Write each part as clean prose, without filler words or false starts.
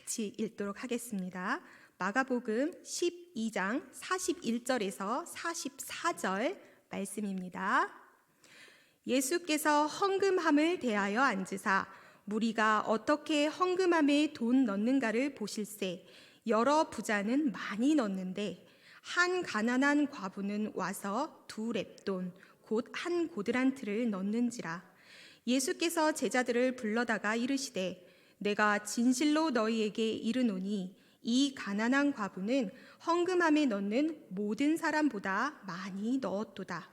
같이 읽도록 하겠습니다. 마가복음 12장 41절에서 44절 말씀입니다. 예수께서 헌금함을 대하여 앉으사 무리가 어떻게 헌금함에 돈 넣는가를 보실세. 여러 부자는 많이 넣는데 한 가난한 과부는 와서 2렙돈 곧 한 고드란트를 넣는지라. 예수께서 제자들을 불러다가 이르시되 내가 진실로 너희에게 이르노니 이 가난한 과부는 헌금함에 넣는 모든 사람보다 많이 넣었도다.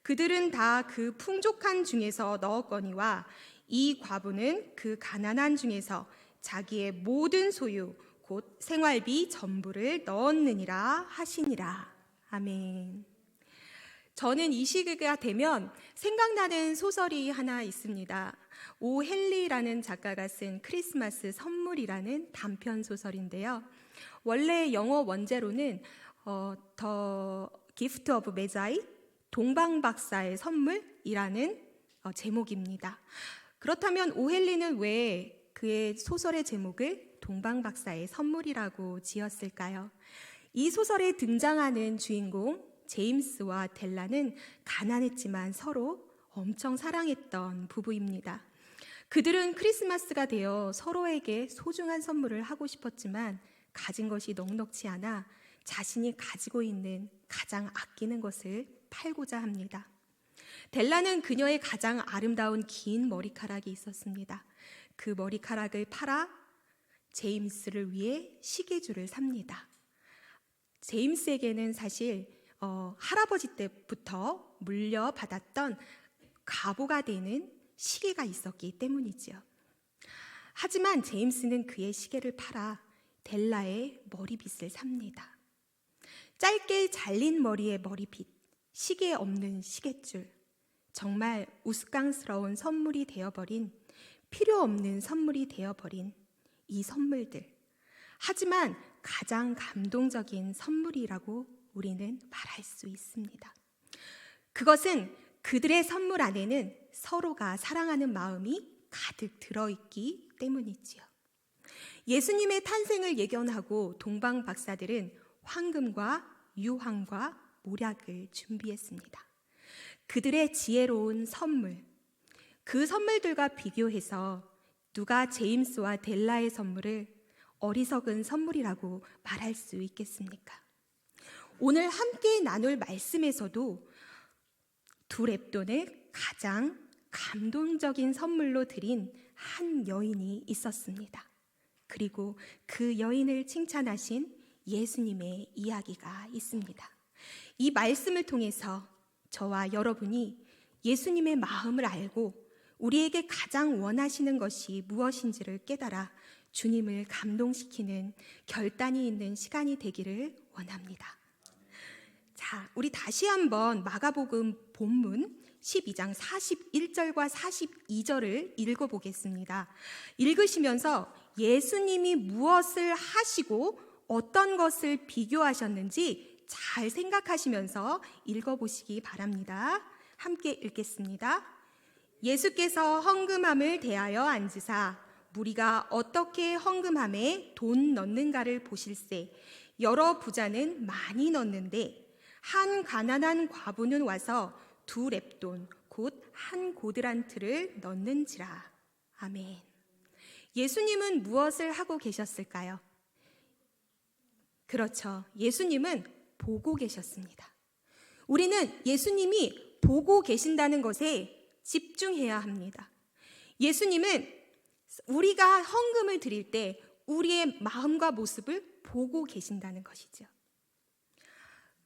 그들은 다 그 풍족한 중에서 넣었거니와 이 과부는 그 가난한 중에서 자기의 모든 소유 곧 생활비 전부를 넣었느니라 하시니라. 아멘. 저는 이 시기가 되면 생각나는 소설이 하나 있습니다. 오 헨리라는 작가가 쓴 크리스마스 선물이라는 단편 소설인데요. 원래 영어 원제로는 The Gift of Magi, 동방박사의 선물이라는 제목입니다. 그렇다면 오 헨리는 왜 그의 소설의 제목을 동방박사의 선물이라고 지었을까요? 이 소설에 등장하는 주인공 제임스와 델라는 가난했지만 서로 엄청 사랑했던 부부입니다. 그들은 크리스마스가 되어 서로에게 소중한 선물을 하고 싶었지만 가진 것이 넉넉치 않아 자신이 가지고 있는 가장 아끼는 것을 팔고자 합니다. 델라는 그녀의 가장 아름다운 긴 머리카락이 있었습니다. 그 머리카락을 팔아 제임스를 위해 시계줄을 삽니다. 제임스에게는 사실 할아버지 때부터 물려받았던 가보가 되는 시계가 있었기 때문이지요. 하지만 제임스는 그의 시계를 팔아 델라의 머리빗을 삽니다. 짧게 잘린 머리의 머리빗, 시계 없는 시계줄, 정말 우스꽝스러운 선물이 되어버린, 필요 없는 선물이 되어버린 이 선물들. 하지만 가장 감동적인 선물이라고 우리는 말할 수 있습니다. 그것은 그들의 선물 안에는 서로가 사랑하는 마음이 가득 들어있기 때문이지요. 예수님의 탄생을 예견하고 동방 박사들은 황금과 유황과 모략을 준비했습니다. 그들의 지혜로운 선물, 그 선물들과 비교해서 누가 제임스와 델라의 선물을 어리석은 선물이라고 말할 수 있겠습니까? 오늘 함께 나눌 말씀에서도 2렙돈을 가장 감동적인 선물로 드린 한 여인이 있었습니다. 그리고 그 여인을 칭찬하신 예수님의 이야기가 있습니다. 이 말씀을 통해서 저와 여러분이 예수님의 마음을 알고 우리에게 가장 원하시는 것이 무엇인지를 깨달아 주님을 감동시키는 결단이 있는 시간이 되기를 원합니다. 자, 우리 다시 한번 마가복음 본문 12장 41절과 42절을 읽어보겠습니다. 읽으시면서 예수님이 무엇을 하시고 어떤 것을 비교하셨는지 잘 생각하시면서 읽어보시기 바랍니다. 함께 읽겠습니다. 예수께서 헌금함을 대하여 앉으사 무리가 어떻게 헌금함에 돈 넣는가를 보실세. 여러 부자는 많이 넣는데 한 가난한 과부는 와서 2렙돈 곧 한 고드란트를 넣는지라. 아멘. 예수님은 무엇을 하고 계셨을까요? 그렇죠. 예수님은 보고 계셨습니다. 우리는 예수님이 보고 계신다는 것에 집중해야 합니다. 예수님은 우리가 헌금을 드릴 때 우리의 마음과 모습을 보고 계신다는 것이죠.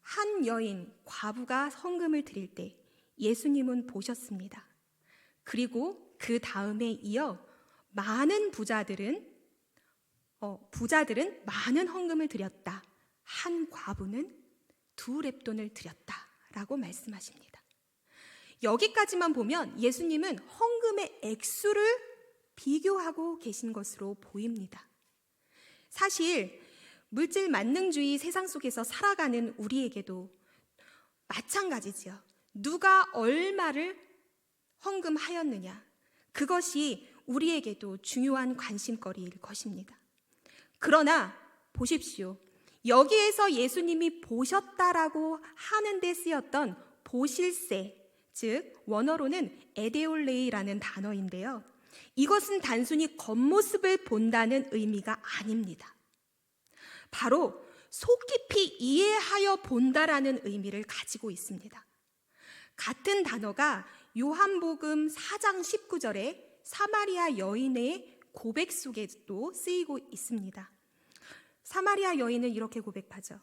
한 여인, 과부가 헌금을 드릴 때 예수님은 보셨습니다. 그리고 그 다음에 이어 많은 부자들은 많은 헌금을 드렸다. 한 과부는 2렙돈을 드렸다라고 말씀하십니다. 여기까지만 보면 예수님은 헌금의 액수를 비교하고 계신 것으로 보입니다. 사실 물질 만능주의 세상 속에서 살아가는 우리에게도 마찬가지지요. 누가 얼마를 헌금하였느냐, 그것이 우리에게도 중요한 관심거리일 것입니다. 그러나 보십시오. 여기에서 예수님이 보셨다라고 하는 데 쓰였던 보실세, 즉 원어로는 에데올레이라는 단어인데요. 이것은 단순히 겉모습을 본다는 의미가 아닙니다. 바로 속 깊이 이해하여 본다라는 의미를 가지고 있습니다. 같은 단어가 요한복음 4장 19절에 사마리아 여인의 고백 속에도 쓰이고 있습니다. 사마리아 여인은 이렇게 고백하죠.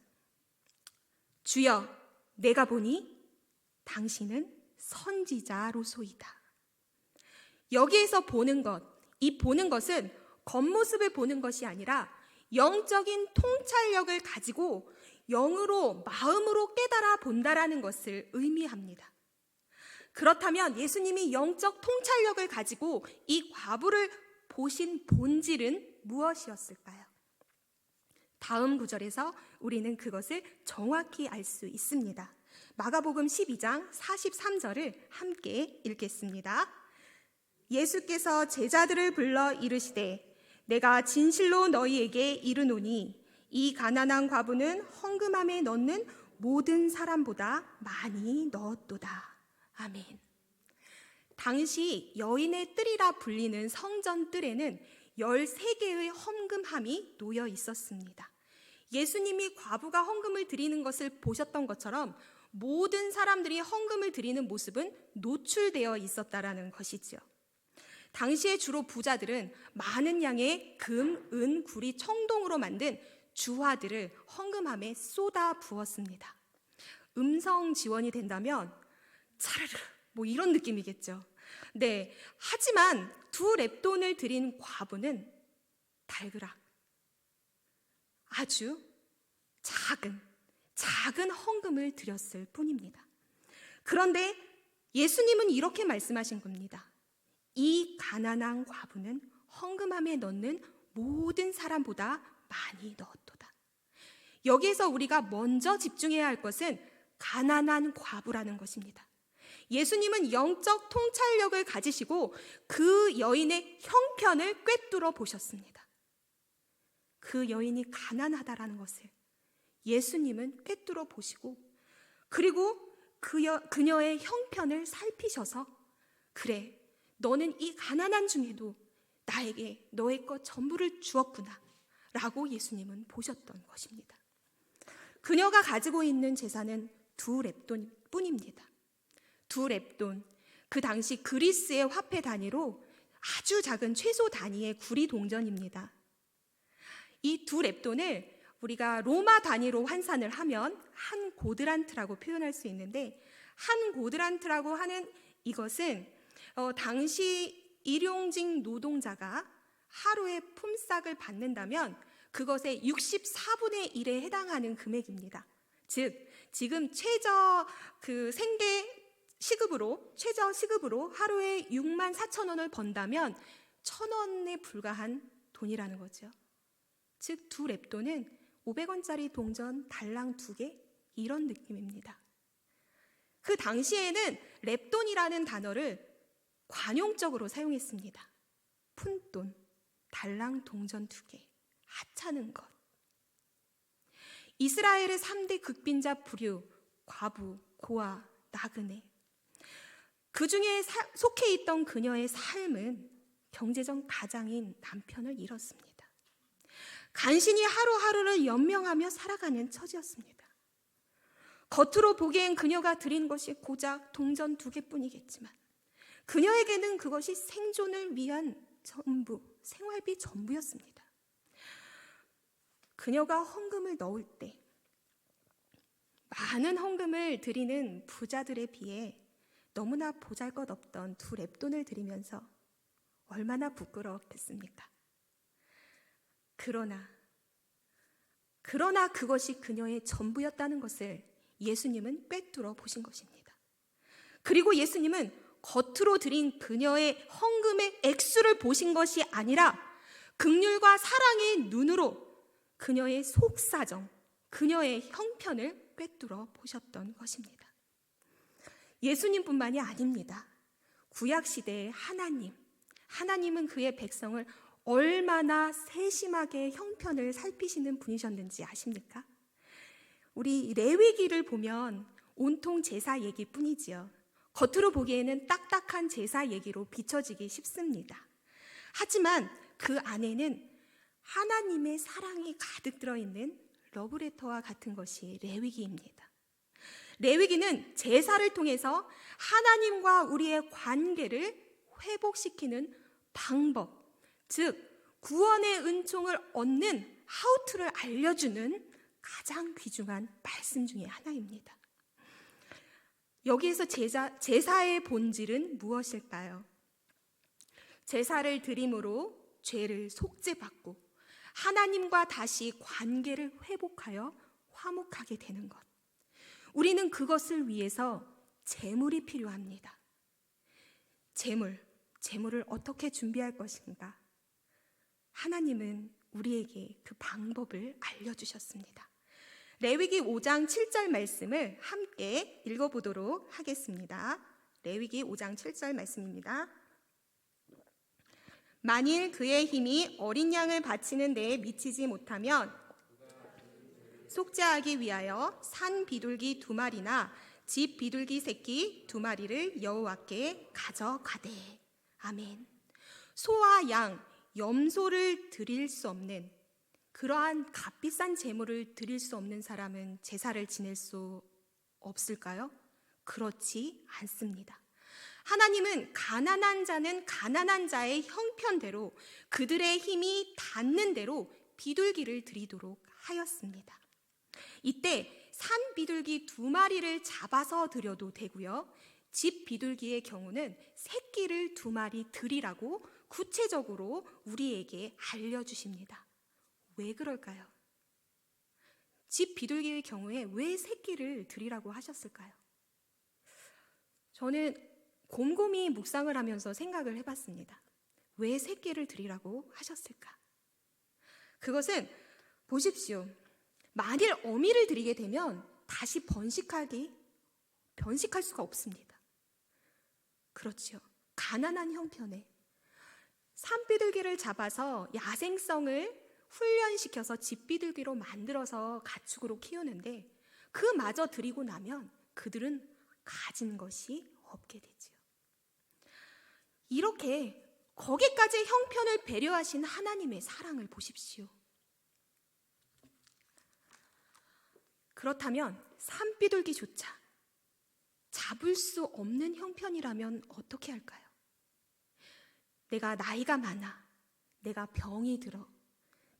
주여, 내가 보니 당신은 선지자로소이다. 여기에서 보는 것, 이 보는 것은 겉모습을 보는 것이 아니라 영적인 통찰력을 가지고 영으로, 마음으로 깨달아 본다라는 것을 의미합니다. 그렇다면 예수님이 영적 통찰력을 가지고 이 과부를 보신 본질은 무엇이었을까요? 다음 구절에서 우리는 그것을 정확히 알 수 있습니다. 마가복음 12장 43절을 함께 읽겠습니다. 예수께서 제자들을 불러 이르시되 내가 진실로 너희에게 이르노니 이 가난한 과부는 헌금함에 넣는 모든 사람보다 많이 넣었도다. 아멘. 당시 여인의 뜰이라 불리는 성전 뜰에는 13개의 헌금함이 놓여 있었습니다. 예수님이 과부가 헌금을 드리는 것을 보셨던 것처럼 모든 사람들이 헌금을 드리는 모습은 노출되어 있었다라는 것이지요. 당시에 주로 부자들은 많은 양의 금, 은, 구리, 청동으로 만든 주화들을 헌금함에 쏟아 부었습니다. 음성 지원이 된다면 차르르 뭐 이런 느낌이겠죠. 네, 하지만 2렙돈을 드린 과부는 달그락 아주 작은 헌금을 드렸을 뿐입니다. 그런데 예수님은 이렇게 말씀하신 겁니다. 이 가난한 과부는 헌금함에 넣는 모든 사람보다 많이 넣었도다. 여기에서 우리가 먼저 집중해야 할 것은 가난한 과부라는 것입니다. 예수님은 영적 통찰력을 가지시고 그 여인의 형편을 꿰뚫어 보셨습니다. 그 여인이 가난하다라는 것을 예수님은 꿰뚫어 보시고 그리고 그녀의 형편을 살피셔서 그래, 너는 이 가난한 중에도 나에게 너의 것 전부를 주었구나 라고 예수님은 보셨던 것입니다. 그녀가 가지고 있는 재산은 2렙돈 뿐입니다. 2렙돈, 그 당시 그리스의 화폐 단위로 아주 작은 최소 단위의 구리 동전입니다. 이 2렙돈을 우리가 로마 단위로 환산을 하면 한 고드란트라고 표현할 수 있는데, 한 고드란트라고 하는 이것은 당시 일용직 노동자가 하루에 품삯을 받는다면 그것의 64분의 1에 해당하는 금액입니다. 즉 지금 최저 시급으로 하루에 64,000원을 번다면 1,000원에 불과한 돈이라는 거죠. 즉 2렙돈은 500원짜리 동전 달랑 2개 이런 느낌입니다. 그 당시에는 렙돈이라는 단어를 관용적으로 사용했습니다. 푼돈, 달랑 동전 2개, 하찮은 것. 이스라엘의 3대 극빈자 부류, 과부, 고아, 나그네. 그 중에 속해 있던 그녀의 삶은 경제적 가장인 남편을 잃었습니다. 간신히 하루하루를 연명하며 살아가는 처지였습니다. 겉으로 보기엔 그녀가 드린 것이 고작 동전 2개뿐이겠지만 그녀에게는 그것이 생존을 위한 전부, 생활비 전부였습니다. 그녀가 헌금을 넣을 때 많은 헌금을 드리는 부자들에 비해 너무나 보잘것없던 2렙돈을 드리면서 얼마나 부끄러웠겠습니까? 그러나 그것이 그녀의 전부였다는 것을 예수님은 꿰뚫어 보신 것입니다. 그리고 예수님은 겉으로 드린 그녀의 헌금의 액수를 보신 것이 아니라 긍휼과 사랑의 눈으로 그녀의 속사정, 그녀의 형편을 꿰뚫어 보셨던 것입니다. 예수님뿐만이 아닙니다. 구약시대의 하나님은 그의 백성을 얼마나 세심하게 형편을 살피시는 분이셨는지 아십니까? 우리 레위기를 보면 온통 제사 얘기뿐이지요. 겉으로 보기에는 딱딱한 제사 얘기로 비춰지기 쉽습니다. 하지만 그 안에는 하나님의 사랑이 가득 들어있는 러브레터와 같은 것이 레위기입니다. 레위기는 제사를 통해서 하나님과 우리의 관계를 회복시키는 방법, 즉 구원의 은총을 얻는 하우투를 알려주는 가장 귀중한 말씀 중에 하나입니다. 여기에서 제사의 본질은 무엇일까요? 제사를 드림으로 죄를 속죄받고 하나님과 다시 관계를 회복하여 화목하게 되는 것. 우리는 그것을 위해서 제물이 필요합니다. 제물을 어떻게 준비할 것인가? 하나님은 우리에게 그 방법을 알려주셨습니다. 레위기 5장 7절 말씀을 함께 읽어보도록 하겠습니다. 레위기 5장 7절 말씀입니다. 만일 그의 힘이 어린 양을 바치는 데에 미치지 못하면 속죄하기 위하여 산 비둘기 2마리나 집 비둘기 새끼 2마리를 여호와께 가져가되. 아멘. 소와 양, 염소를 드릴 수 없는, 그러한 값비싼 제물을 드릴 수 없는 사람은 제사를 지낼 수 없을까요? 그렇지 않습니다. 하나님은 가난한 자는 가난한 자의 형편대로 그들의 힘이 닿는 대로 비둘기를 드리도록 하였습니다. 이때 산 비둘기 2마리를 잡아서 드려도 되고요. 집 비둘기의 경우는 새끼를 2마리 드리라고 구체적으로 우리에게 알려주십니다. 왜 그럴까요? 집 비둘기의 경우에 왜 새끼를 드리라고 하셨을까요? 저는 곰곰이 묵상을 하면서 생각을 해봤습니다. 왜 새끼를 드리라고 하셨을까? 그것은 보십시오. 만일 어미를 드리게 되면 다시 번식할 수가 없습니다. 그렇죠. 가난한 형편에 산비둘기를 잡아서 야생성을 훈련시켜서 집비둘기로 만들어서 가축으로 키우는데 그마저 드리고 나면 그들은 가진 것이 없게 되지요. 이렇게 거기까지 형편을 배려하신 하나님의 사랑을 보십시오. 그렇다면 산비둘기조차 잡을 수 없는 형편이라면 어떻게 할까요? 내가 나이가 많아, 내가 병이 들어,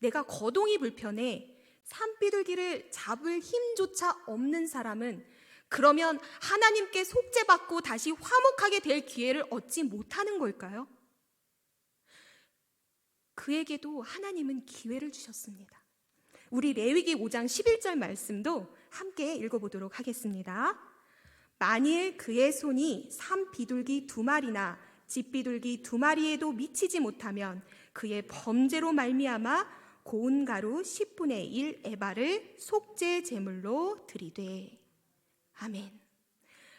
내가 거동이 불편해 산비둘기를 잡을 힘조차 없는 사람은 그러면 하나님께 속죄받고 다시 화목하게 될 기회를 얻지 못하는 걸까요? 그에게도 하나님은 기회를 주셨습니다. 우리 레위기 5장 11절 말씀도 함께 읽어보도록 하겠습니다. 만일 그의 손이 산 비둘기 2마리나 집 비둘기 2마리에도 미치지 못하면 그의 범죄로 말미암아 고운 가루 10분의 1 에바를 속죄 제물로 드리되. 아멘.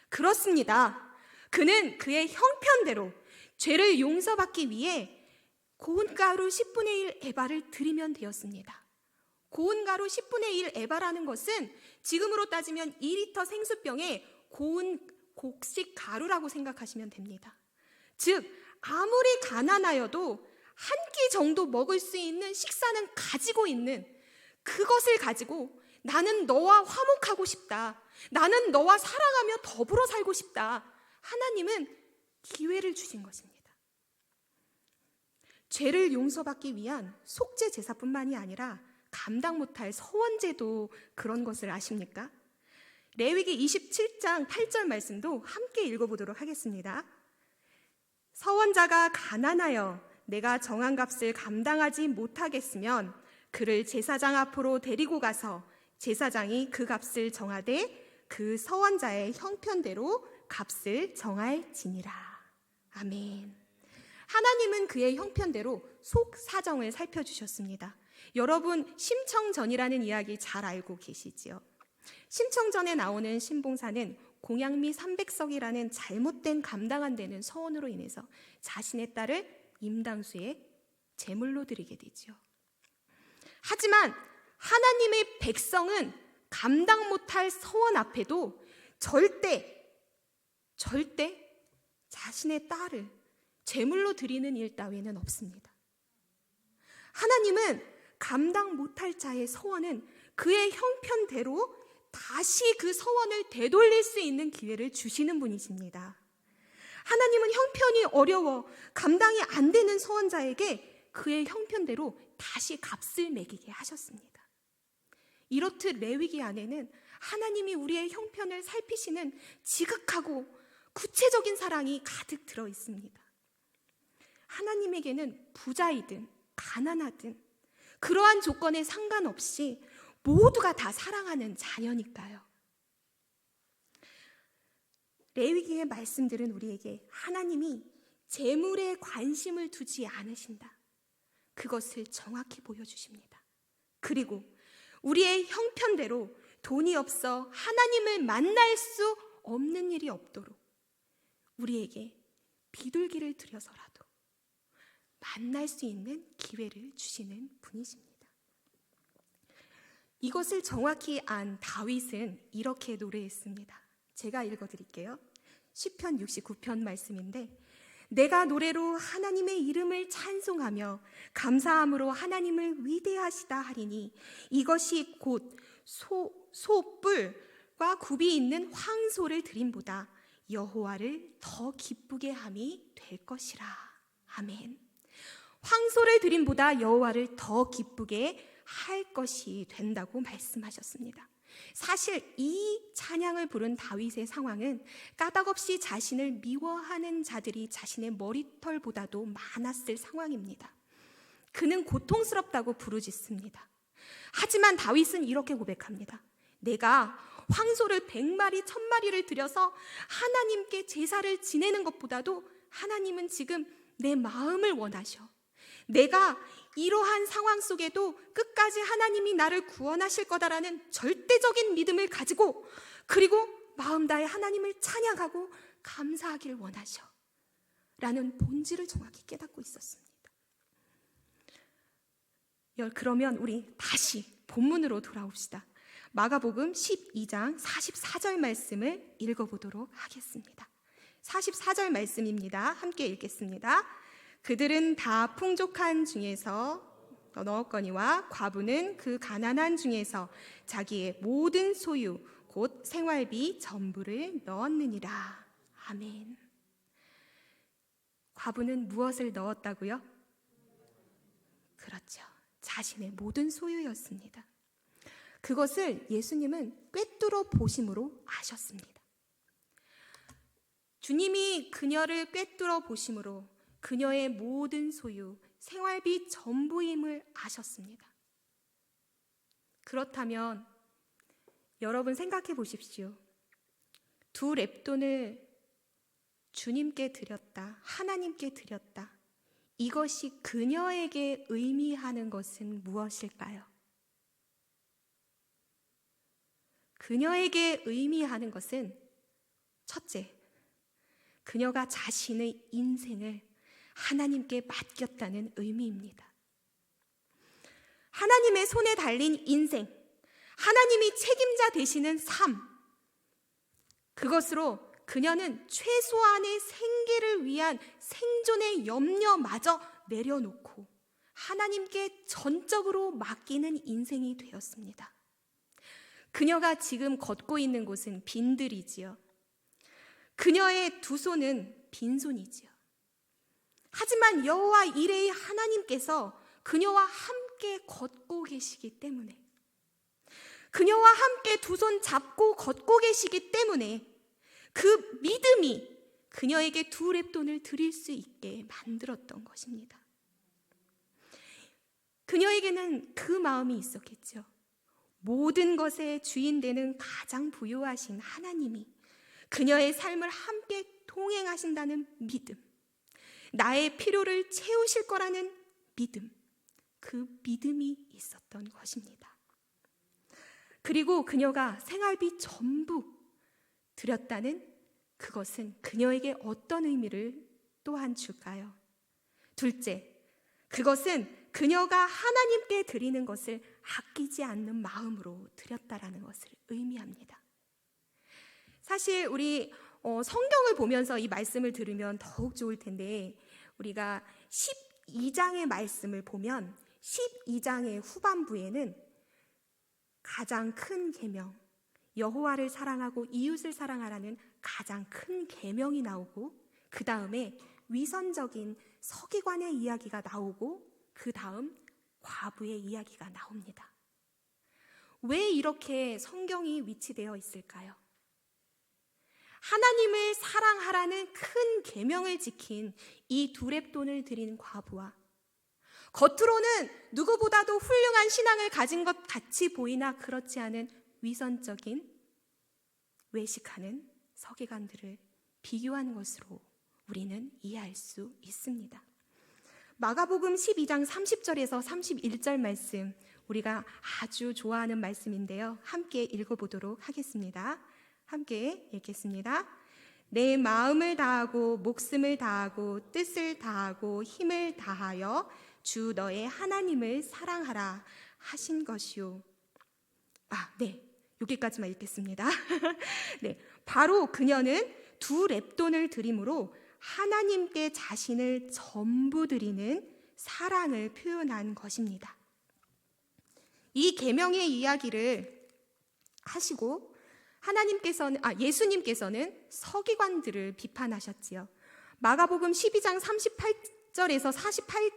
그렇습니다. 그는 그의 형편대로 죄를 용서받기 위해 고운 가루 10분의 1 에바를 드리면 되었습니다. 고운 가루 10분의 1 에바라는 것은 지금으로 따지면 2리터 생수병에 고운 곡식 가루라고 생각하시면 됩니다. 즉 아무리 가난하여도 한 끼 정도 먹을 수 있는 식사는 가지고 있는, 그것을 가지고 나는 너와 화목하고 싶다, 나는 너와 사랑하며 더불어 살고 싶다, 하나님은 기회를 주신 것입니다. 죄를 용서받기 위한 속죄 제사뿐만이 아니라 감당 못할 서원제도 그런 것을 아십니까? 레위기 27장 8절 말씀도 함께 읽어보도록 하겠습니다. 서원자가 가난하여 내가 정한 값을 감당하지 못하겠으면 그를 제사장 앞으로 데리고 가서 제사장이 그 값을 정하되 그 서원자의 형편대로 값을 정할지니라. 아멘. 하나님은 그의 형편대로 속 사정을 살펴주셨습니다. 여러분, 심청전이라는 이야기 잘 알고 계시지요? 심청전에 나오는 신봉사는 공양미 300석이라는 잘못된 감당 안 되는 서원으로 인해서 자신의 딸을 임당수에 제물로 드리게 되죠. 하지만 하나님의 백성은 감당 못할 서원 앞에도 절대 자신의 딸을 제물로 드리는 일 따위는 없습니다. 하나님은 감당 못할 자의 서원은 그의 형편대로 다시 그 서원을 되돌릴 수 있는 기회를 주시는 분이십니다. 하나님은 형편이 어려워 감당이 안 되는 서원자에게 그의 형편대로 다시 값을 매기게 하셨습니다. 이렇듯 레위기 안에는 하나님이 우리의 형편을 살피시는 지극하고 구체적인 사랑이 가득 들어 있습니다. 하나님에게는 부자이든 가난하든 그러한 조건에 상관없이 모두가 다 사랑하는 자녀니까요. 레위기의 말씀들은 우리에게 하나님이 재물에 관심을 두지 않으신다, 그것을 정확히 보여주십니다. 그리고 우리의 형편대로 돈이 없어 하나님을 만날 수 없는 일이 없도록 우리에게 비둘기를 들여서라도 만날 수 있는 기회를 주시는 분이십니다. 이것을 정확히 안 다윗은 이렇게 노래했습니다. 제가 읽어드릴게요. 시편 69편 말씀인데, 내가 노래로 하나님의 이름을 찬송하며 감사함으로 하나님을 위대하시다 하리니 이것이 곧 소뿔과 굽이 있는 황소를 드림보다 여호와를 더 기쁘게 함이 될 것이라. 아멘. 황소를 드림보다 여호와를 더 기쁘게 할 것이 된다고 말씀하셨습니다. 사실 이 찬양을 부른 다윗의 상황은 까닭없이 자신을 미워하는 자들이 자신의 머리털보다도 많았을 상황입니다. 그는 고통스럽다고 부르짖습니다. 하지만 다윗은 이렇게 고백합니다. 내가 황소를 100마리, 1000마리를 들여서 하나님께 제사를 지내는 것보다도 하나님은 지금 내 마음을 원하셔. 내가 이러한 상황 속에도 끝까지 하나님이 나를 구원하실 거다라는 절대적인 믿음을 가지고, 그리고 마음 다해 하나님을 찬양하고 감사하길 원하셔 라는 본질을 정확히 깨닫고 있었습니다. 그러면 우리 다시 본문으로 돌아옵시다. 마가복음 12장 44절 말씀을 읽어보도록 하겠습니다. 44절 말씀입니다. 함께 읽겠습니다. 그들은 다 풍족한 중에서 넣었거니와 과부는 그 가난한 중에서 자기의 모든 소유 곧 생활비 전부를 넣었느니라. 아멘. 과부는 무엇을 넣었다고요? 그렇죠. 자신의 모든 소유였습니다. 그것을 예수님은 꿰뚫어 보심으로 아셨습니다. 주님이 그녀를 꿰뚫어 보심으로 그녀의 모든 소유, 생활비 전부임을 아셨습니다. 그렇다면 여러분 생각해 보십시오. 2 렙돈을 주님께 드렸다, 하나님께 드렸다. 이것이 그녀에게 의미하는 것은 무엇일까요? 그녀에게 의미하는 것은 첫째, 그녀가 자신의 인생을 하나님께 맡겼다는 의미입니다. 하나님의 손에 달린 인생, 하나님이 책임자 되시는 삶, 그것으로 그녀는 최소한의 생계를 위한 생존의 염려마저 내려놓고 하나님께 전적으로 맡기는 인생이 되었습니다. 그녀가 지금 걷고 있는 곳은 빈들이지요. 그녀의 2 손은 빈손이지요. 하지만 여호와 이레의 하나님께서 그녀와 함께 걷고 계시기 때문에, 그녀와 함께 2 손 잡고 걷고 계시기 때문에 그 믿음이 그녀에게 2 렙돈을 드릴 수 있게 만들었던 것입니다. 그녀에게는 그 마음이 있었겠죠. 모든 것의 주인 되는 가장 부유하신 하나님이 그녀의 삶을 함께 동행하신다는 믿음, 나의 필요를 채우실 거라는 믿음, 그 믿음이 있었던 것입니다. 그리고 그녀가 생활비 전부 드렸다는 그것은 그녀에게 어떤 의미를 또한 줄까요? 둘째, 그것은 그녀가 하나님께 드리는 것을 아끼지 않는 마음으로 드렸다라는 것을 의미합니다. 사실 우리 성경을 보면서 이 말씀을 들으면 더욱 좋을 텐데, 우리가 12장의 말씀을 보면 12장의 후반부에는 가장 큰 계명, 여호와를 사랑하고 이웃을 사랑하라는 가장 큰 계명이 나오고, 그 다음에 위선적인 서기관의 이야기가 나오고, 그 다음 과부의 이야기가 나옵니다. 왜 이렇게 성경이 위치되어 있을까요? 하나님을 사랑하라는 큰 계명을 지킨 이 두 렙돈을 드린 과부와 겉으로는 누구보다도 훌륭한 신앙을 가진 것 같이 보이나 그렇지 않은 위선적인 외식하는 서기관들을 비교한 것으로 우리는 이해할 수 있습니다. 마가복음 12장 30절에서 31절 말씀, 우리가 아주 좋아하는 말씀인데요. 함께 읽어보도록 하겠습니다. 함께 읽겠습니다. 내 마음을 다하고 목숨을 다하고 뜻을 다하고 힘을 다하여 주 너의 하나님을 사랑하라 하신 것이요. 네, 여기까지만 읽겠습니다. 네, 바로 그녀는 두 렙돈을 드림으로 하나님께 자신을 전부 드리는 사랑을 표현한 것입니다. 이 계명의 이야기를 하시고 예수님께서는 서기관들을 비판하셨지요. 마가복음 12장 38절에서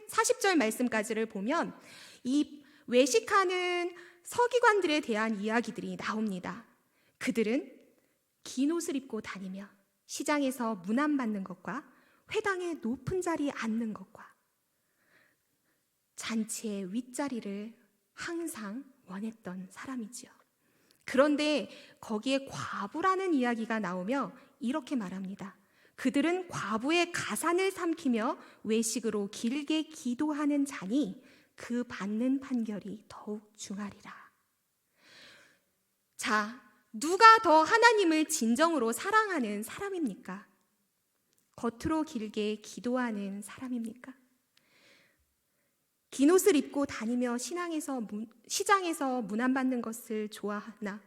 40절 말씀까지를 보면 이 외식하는 서기관들에 대한 이야기들이 나옵니다. 그들은 긴 옷을 입고 다니며 시장에서 문안받는 것과 회당의 높은 자리에 앉는 것과 잔치의 윗자리를 항상 원했던 사람이지요. 그런데 거기에 과부라는 이야기가 나오며 이렇게 말합니다. 그들은 과부의 가산을 삼키며 외식으로 길게 기도하는 자니 그 받는 판결이 더욱 중하리라. 자, 누가 더 하나님을 진정으로 사랑하는 사람입니까? 겉으로 길게 기도하는 사람입니까? 긴 옷을 입고 다니며 시장에서 문안받는 것을 좋아하나,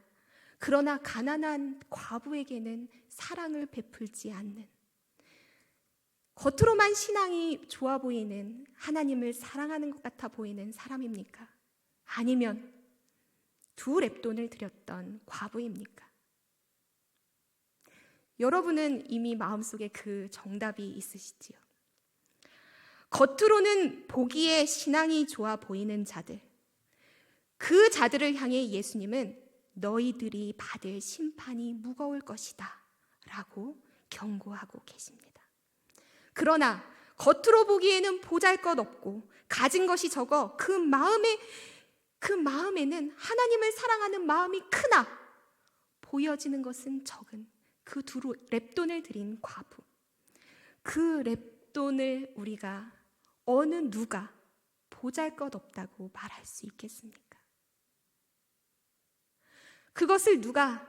그러나 가난한 과부에게는 사랑을 베풀지 않는, 겉으로만 신앙이 좋아 보이는, 하나님을 사랑하는 것 같아 보이는 사람입니까? 아니면 두 렙돈을 드렸던 과부입니까? 여러분은 이미 마음속에 그 정답이 있으시지요. 겉으로는 보기에 신앙이 좋아 보이는 자들, 그 자들을 향해 예수님은 너희들이 받을 심판이 무거울 것이다 라고 경고하고 계십니다. 그러나 겉으로 보기에는 보잘것없고 가진 것이 적어 그 마음에는 하나님을 사랑하는 마음이 크나 보여지는 것은 적은 그 두 렙돈을 드린 과부, 그 렙돈을 우리가 어느 누가 보잘것없다고 말할 수 있겠습니까? 그것을 누가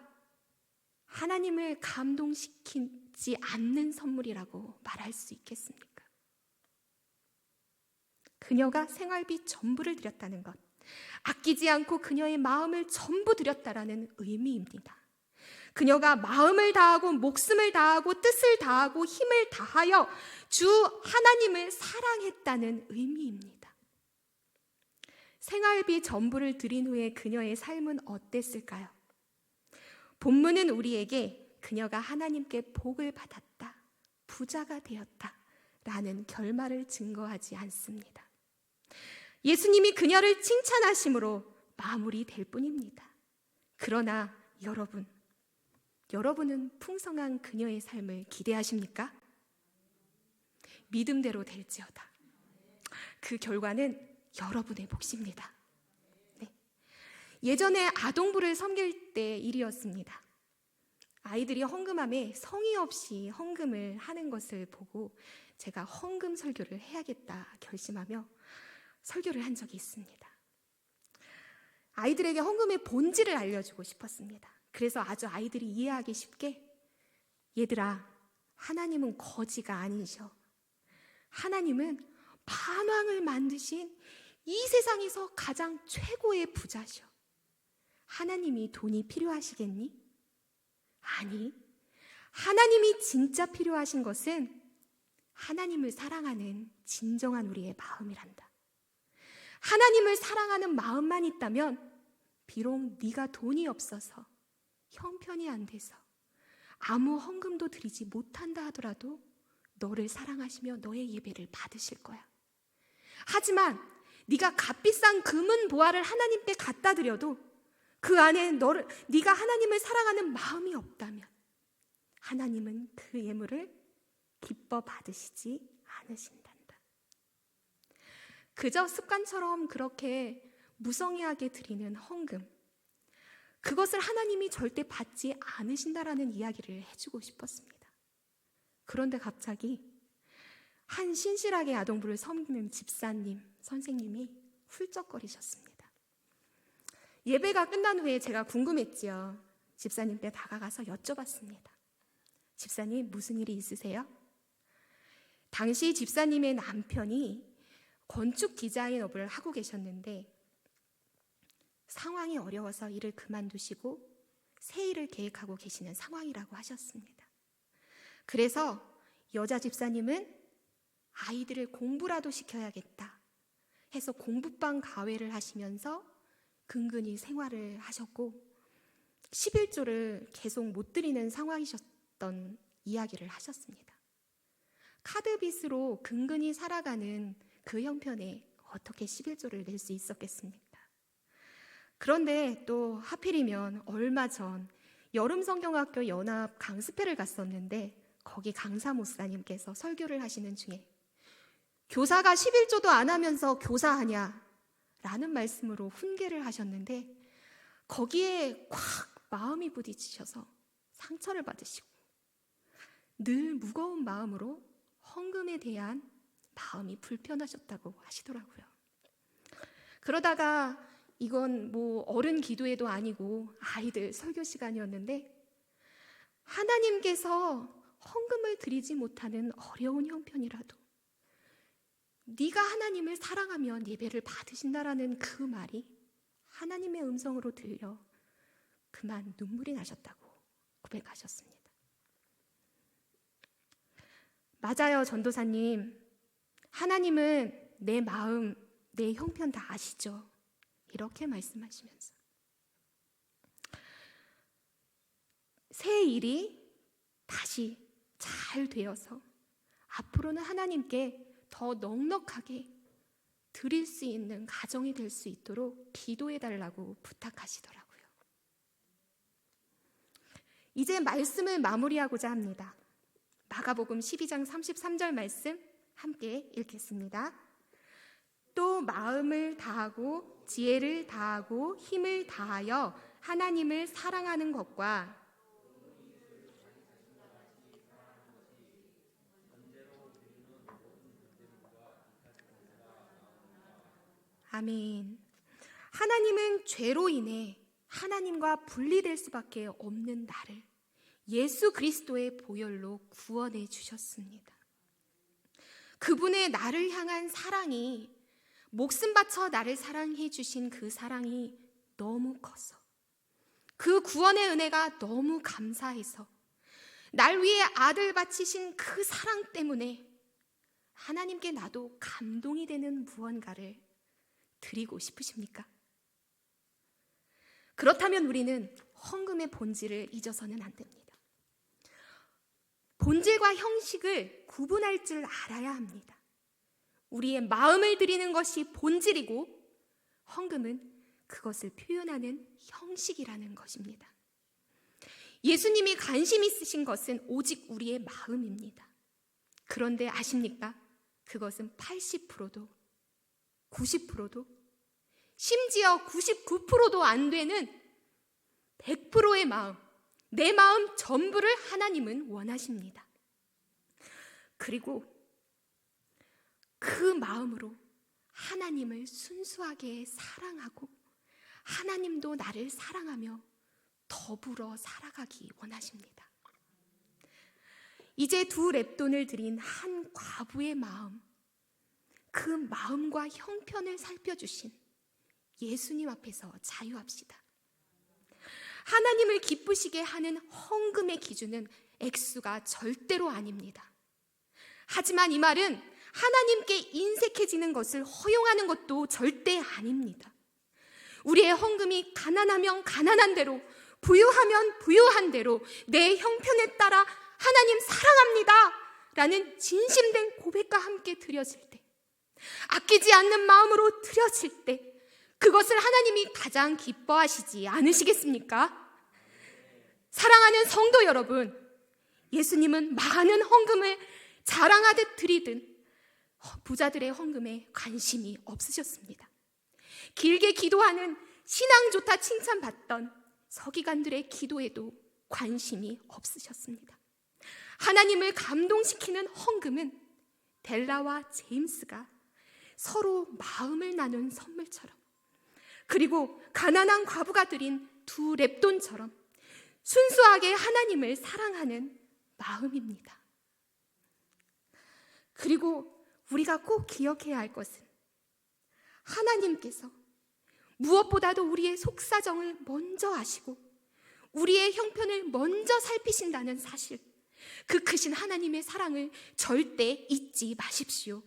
하나님을 감동시키지 않는 선물이라고 말할 수 있겠습니까? 그녀가 생활비 전부를 드렸다는 것, 아끼지 않고 그녀의 마음을 전부 드렸다라는 의미입니다. 그녀가 마음을 다하고 목숨을 다하고 뜻을 다하고 힘을 다하여 주 하나님을 사랑했다는 의미입니다. 생활비 전부를 드린 후에 그녀의 삶은 어땠을까요? 본문은 우리에게 그녀가 하나님께 복을 받았다, 부자가 되었다 라는 결말을 증거하지 않습니다. 예수님이 그녀를 칭찬하심으로 마무리될 뿐입니다. 그러나 여러분은 풍성한 그녀의 삶을 기대하십니까? 믿음대로 될지어다. 그 결과는 여러분의 몫입니다. 네. 예전에 아동부를 섬길 때 일이었습니다. 아이들이 헌금함에 성의 없이 헌금을 하는 것을 보고 제가 헌금 설교를 해야겠다 결심하며 설교를 한 적이 있습니다. 아이들에게 헌금의 본질을 알려주고 싶었습니다. 그래서 아주 아이들이 이해하기 쉽게, 얘들아, 하나님은 거지가 아니셔. 하나님은 만왕을 만드신 이 세상에서 가장 최고의 부자셔. 하나님이 돈이 필요하시겠니? 아니, 하나님이 진짜 필요하신 것은 하나님을 사랑하는 진정한 우리의 마음이란다. 하나님을 사랑하는 마음만 있다면 비록 네가 돈이 없어서 형편이 안 돼서 아무 헌금도 드리지 못한다 하더라도 너를 사랑하시며 너의 예배를 받으실 거야. 하지만 네가 값비싼 금은 보화를 하나님께 갖다 드려도 그 안에 네가 하나님을 사랑하는 마음이 없다면 하나님은 그 예물을 기뻐 받으시지 않으신단다. 그저 습관처럼 그렇게 무성의하게 드리는 헌금, 그것을 하나님이 절대 받지 않으신다라는 이야기를 해주고 싶었습니다. 그런데 갑자기 한 신실하게 아동부를 섬기는 집사님, 선생님이 훌쩍거리셨습니다. 예배가 끝난 후에 제가 궁금했지요. 집사님께 다가가서 여쭤봤습니다. 집사님, 무슨 일이 있으세요? 당시 집사님의 남편이 건축 디자인업을 하고 계셨는데 상황이 어려워서 일을 그만두시고 새 일을 계획하고 계시는 상황이라고 하셨습니다. 그래서 여자 집사님은 아이들을 공부라도 시켜야겠다 해서 공부방 가회를 하시면서 근근히 생활을 하셨고 11조를 계속 못 드리는 상황이셨던 이야기를 하셨습니다. 카드빚으로 근근히 살아가는 그 형편에 어떻게 11조를 낼 수 있었겠습니까? 그런데 또 하필이면 얼마 전 여름성경학교 연합 강습회를 갔었는데 거기 강사 목사님께서 설교를 하시는 중에 교사가 11조도 안 하면서 교사하냐? 라는 말씀으로 훈계를 하셨는데 거기에 콱 마음이 부딪히셔서 상처를 받으시고 늘 무거운 마음으로 헌금에 대한 마음이 불편하셨다고 하시더라고요. 그러다가 이건 뭐 어른 기도회도 아니고 아이들 설교 시간이었는데 하나님께서 헌금을 드리지 못하는 어려운 형편이라도 네가 하나님을 사랑하면 예배를 받으신다라는 그 말이 하나님의 음성으로 들려 그만 눈물이 나셨다고 고백하셨습니다. 맞아요, 전도사님. 하나님은 내 마음, 내 형편 다 아시죠? 이렇게 말씀하시면서 새 일이 다시 잘 되어서 앞으로는 하나님께 더 넉넉하게 드릴 수 있는 가정이 될 수 있도록 기도해달라고 부탁하시더라고요. 이제 말씀을 마무리하고자 합니다. 마가복음 12장 33절 말씀 함께 읽겠습니다. 또 마음을 다하고 지혜를 다하고 힘을 다하여 하나님을 사랑하는 것과 아멘. 하나님은 죄로 인해 하나님과 분리될 수밖에 없는 나를 예수 그리스도의 보혈로 구원해 주셨습니다. 그분의 나를 향한 사랑이 목숨 바쳐 나를 사랑해 주신 그 사랑이 너무 커서 그 구원의 은혜가 너무 감사해서 날 위해 아들 바치신 그 사랑 때문에 하나님께 나도 감동이 되는 무언가를 드리고 싶으십니까? 그렇다면 우리는 헌금의 본질을 잊어서는 안 됩니다. 본질과 형식을 구분할 줄 알아야 합니다. 우리의 마음을 드리는 것이 본질이고 헌금은 그것을 표현하는 형식이라는 것입니다. 예수님이 관심 있으신 것은 오직 우리의 마음입니다. 그런데 아십니까? 그것은 80%도 90%도 심지어 99%도 안 되는 100%의 마음, 내 마음 전부를 하나님은 원하십니다. 그리고 그 마음으로 하나님을 순수하게 사랑하고 하나님도 나를 사랑하며 더불어 살아가기 원하십니다. 이제 2 렙돈을 드린 한 과부의 마음, 그 마음과 형편을 살펴주신 예수님 앞에서 자유합시다. 하나님을 기쁘시게 하는 헌금의 기준은 액수가 절대로 아닙니다. 하지만 이 말은 하나님께 인색해지는 것을 허용하는 것도 절대 아닙니다. 우리의 헌금이 가난하면 가난한 대로, 부유하면 부유한 대로 내 형편에 따라 하나님 사랑합니다 라는 진심된 고백과 함께 드려질 때, 아끼지 않는 마음으로 드려질 때 그것을 하나님이 가장 기뻐하시지 않으시겠습니까? 사랑하는 성도 여러분, 예수님은 많은 헌금을 자랑하듯 드리든 부자들의 헌금에 관심이 없으셨습니다. 길게 기도하는 신앙 좋다 칭찬받던 서기관들의 기도에도 관심이 없으셨습니다. 하나님을 감동시키는 헌금은 델라와 제임스가 서로 마음을 나눈 선물처럼, 그리고 가난한 과부가 드린 2렙돈처럼 순수하게 하나님을 사랑하는 마음입니다. 그리고 우리가 꼭 기억해야 할 것은 하나님께서 무엇보다도 우리의 속사정을 먼저 아시고 우리의 형편을 먼저 살피신다는 사실, 그 크신 하나님의 사랑을 절대 잊지 마십시오.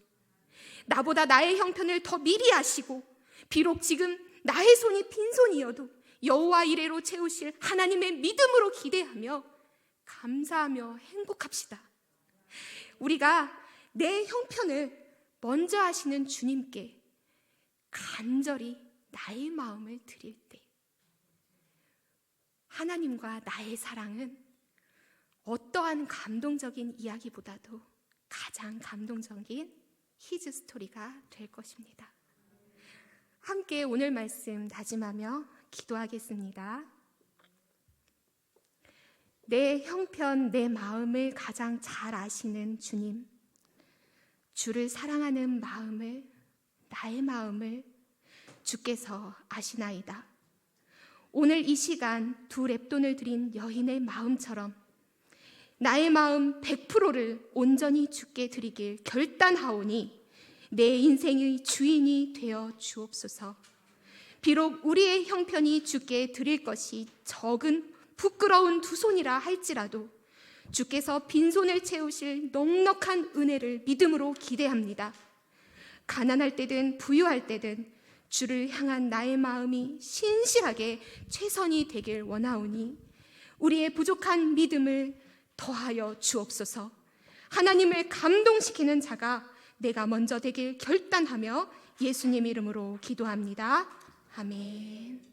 나보다 나의 형편을 더 미리 아시고 비록 지금 나의 손이 빈손이어도 여호와 이레로 채우실 하나님의 믿음으로 기대하며 감사하며 행복합시다. 우리가 내 형편을 먼저 아시는 주님께 간절히 나의 마음을 드릴 때 하나님과 나의 사랑은 어떠한 감동적인 이야기보다도 가장 감동적인 히즈 스토리가 될 것입니다. 함께 오늘 말씀 다짐하며 기도하겠습니다. 내 형편, 내 마음을 가장 잘 아시는 주님, 주를 사랑하는 마음을, 나의 마음을 주께서 아시나이다. 오늘 이 시간 2렙돈을 드린 여인의 마음처럼 나의 마음 100%를 온전히 주께 드리길 결단하오니 내 인생의 주인이 되어 주옵소서. 비록 우리의 형편이 주께 드릴 것이 적은 부끄러운 2손이라 할지라도 주께서 빈손을 채우실 넉넉한 은혜를 믿음으로 기대합니다. 가난할 때든 부유할 때든 주를 향한 나의 마음이 신실하게 최선이 되길 원하오니 우리의 부족한 믿음을 더하여 주옵소서. 하나님을 감동시키는 자가 내가 먼저 되길 결단하며 예수님 이름으로 기도합니다. 아멘.